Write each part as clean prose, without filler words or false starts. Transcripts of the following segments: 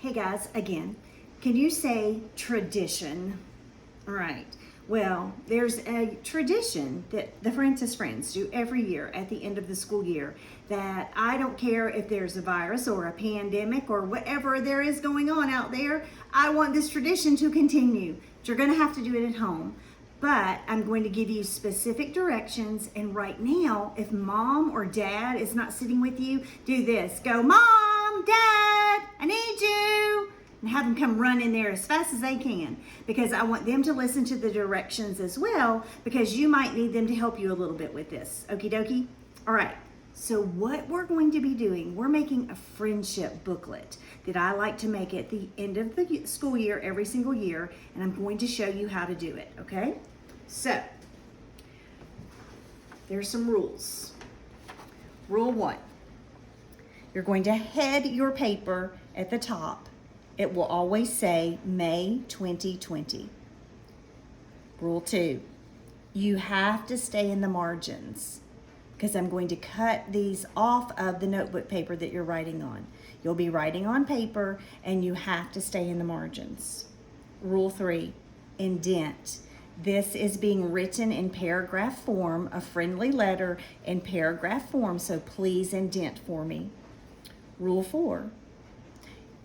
Hey guys, again, can you say tradition? All right. Well, there's a tradition that the Francis Friends do every year at the end of the school year that I don't care if there's a virus or a pandemic or whatever there is going on out there, I want this tradition to continue. But you're going to have to do it at home. But I'm going to give you specific directions. And right now, if mom or dad is not sitting with you, do this. Go, Mom, Dad, I need you. And have them come run in there as fast as they can, because I want them to listen to the directions as well, because you might need them to help you a little bit with this. Okie dokie? All right. So what we're going to be doing, we're making a friendship booklet that I like to make at the end of the school year every single year, and I'm going to show you how to do it, okay? So, there's some rules. Rule 1, you're going to head your paper at the top. It will always say May 2020. Rule 2, you have to stay in the margins, because I'm going to cut these off of the notebook paper that you're writing on. You'll be writing on paper and you have to stay in the margins. Rule 3, indent. This is being written in paragraph form, a friendly letter in paragraph form, so please indent for me. Rule 4,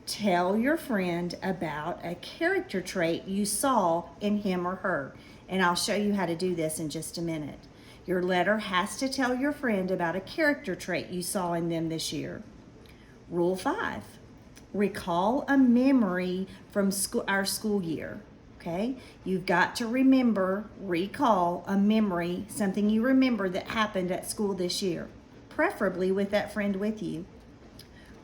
tell your friend about a character trait you saw in him or her. And I'll show you how to do this in just a minute. Your letter has to tell your friend about a character trait you saw in them this year. Rule 5, recall a memory from our school year. Okay? You've got to recall a memory, something you remember that happened at school this year, preferably with that friend with you.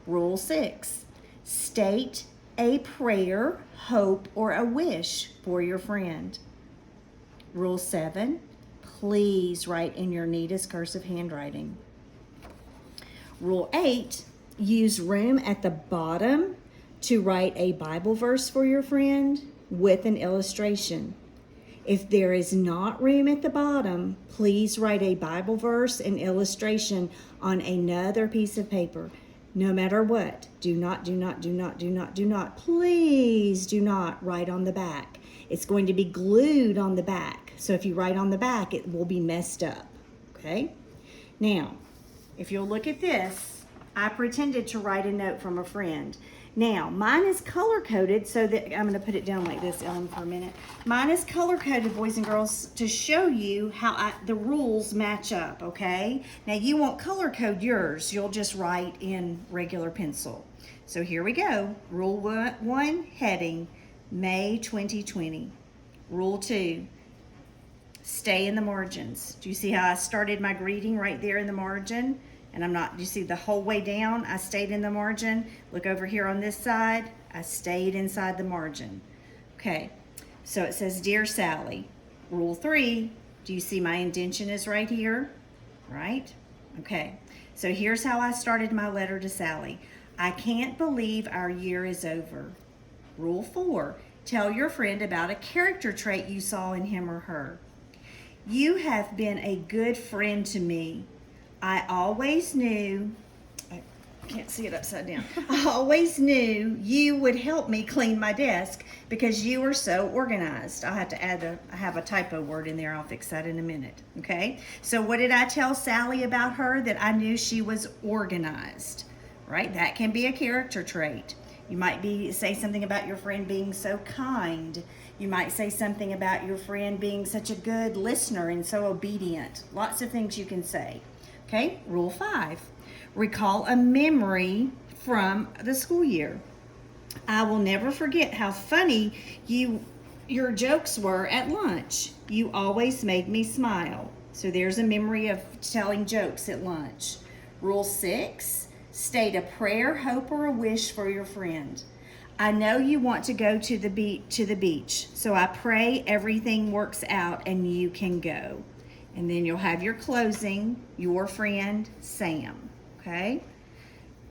Rule 6, state a prayer, hope, or a wish for your friend. Rule 7, please write in your neatest cursive handwriting. Rule 8, use room at the bottom to write a Bible verse for your friend with an illustration. If there is not room at the bottom, please write a Bible verse and illustration on another piece of paper. No matter what, do not, please do not write on the back. It's going to be glued on the back. So if you write on the back, it will be messed up, okay? Now, if you'll look at this, I pretended to write a note from a friend. Now, mine is color-coded so that, I'm going to put it down like this, Ellen, for a minute. Mine is color-coded, boys and girls, to show you how the rules match up, okay? Now, you won't color-code yours. You'll just write in regular pencil. So here we go. Rule 1, heading, May 2020. Rule 2, stay in the margins. Do you see how I started my greeting right there in the margin? And I'm not, you see the whole way down, I stayed in the margin. Look over here on this side, I stayed inside the margin. Okay, so it says, Dear Sally. Rule 3, do you see my indentation is right here? Right? Okay, so here's how I started my letter to Sally. I can't believe our year is over. Rule 4, tell your friend about a character trait you saw in him or her. You have been a good friend to me. I always knew, I can't see it upside down. I always knew you would help me clean my desk because you are so organized. I'll have to add I have a typo word in there. I'll fix that in a minute, okay? So what did I tell Sally about her? That I knew she was organized, right? That can be a character trait. You might say something about your friend being so kind. You might say something about your friend being such a good listener and so obedient. Lots of things you can say. Okay, Rule 5, recall a memory from the school year. I will never forget how funny your jokes were at lunch. You always made me smile. So there's a memory of telling jokes at lunch. Rule 6, state a prayer, hope, or a wish for your friend. I know you want to go to the beach, so I pray everything works out and you can go. And then you'll have your closing, your friend, Sam, okay?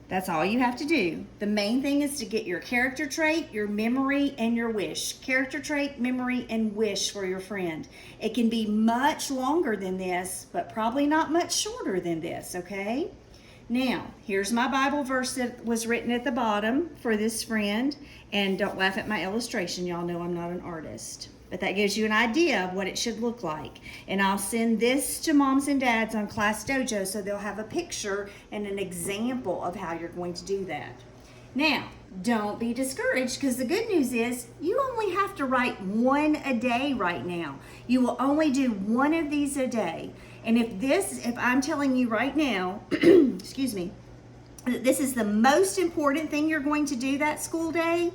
That's all you have to do. The main thing is to get your character trait, your memory, and your wish. Character trait, memory, and wish for your friend. It can be much longer than this, but probably not much shorter than this, okay? Now, here's my Bible verse that was written at the bottom for this friend. And don't laugh at my illustration. Y'all know I'm not an artist. But that gives you an idea of what it should look like. And I'll send this to moms and dads on Class Dojo so they'll have a picture and an example of how you're going to do that. Now, don't be discouraged, because the good news is you only have to write one a day right now. You will only do one of these a day. And if I'm telling you right now, excuse me, that this is the most important thing you're going to do that school day,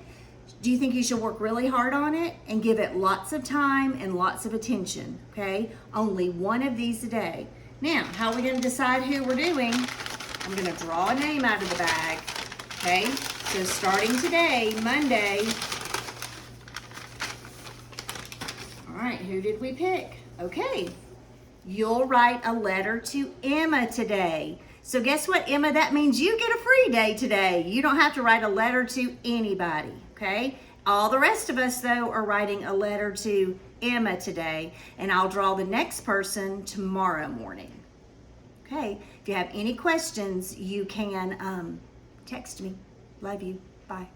do you think you should work really hard on it and give it lots of time and lots of attention, okay? Only one of these a day. Now, how are we going to decide who we're doing? I'm going to draw a name out of the bag, okay? So starting today, Monday. All right, who did we pick? Okay, you'll write a letter to Emma today. So guess what, Emma? That means you get a free day today. You don't have to write a letter to anybody, okay? All the rest of us, though, are writing a letter to Emma today, and I'll draw the next person tomorrow morning. Okay, if you have any questions, you can text me. Love you. Bye.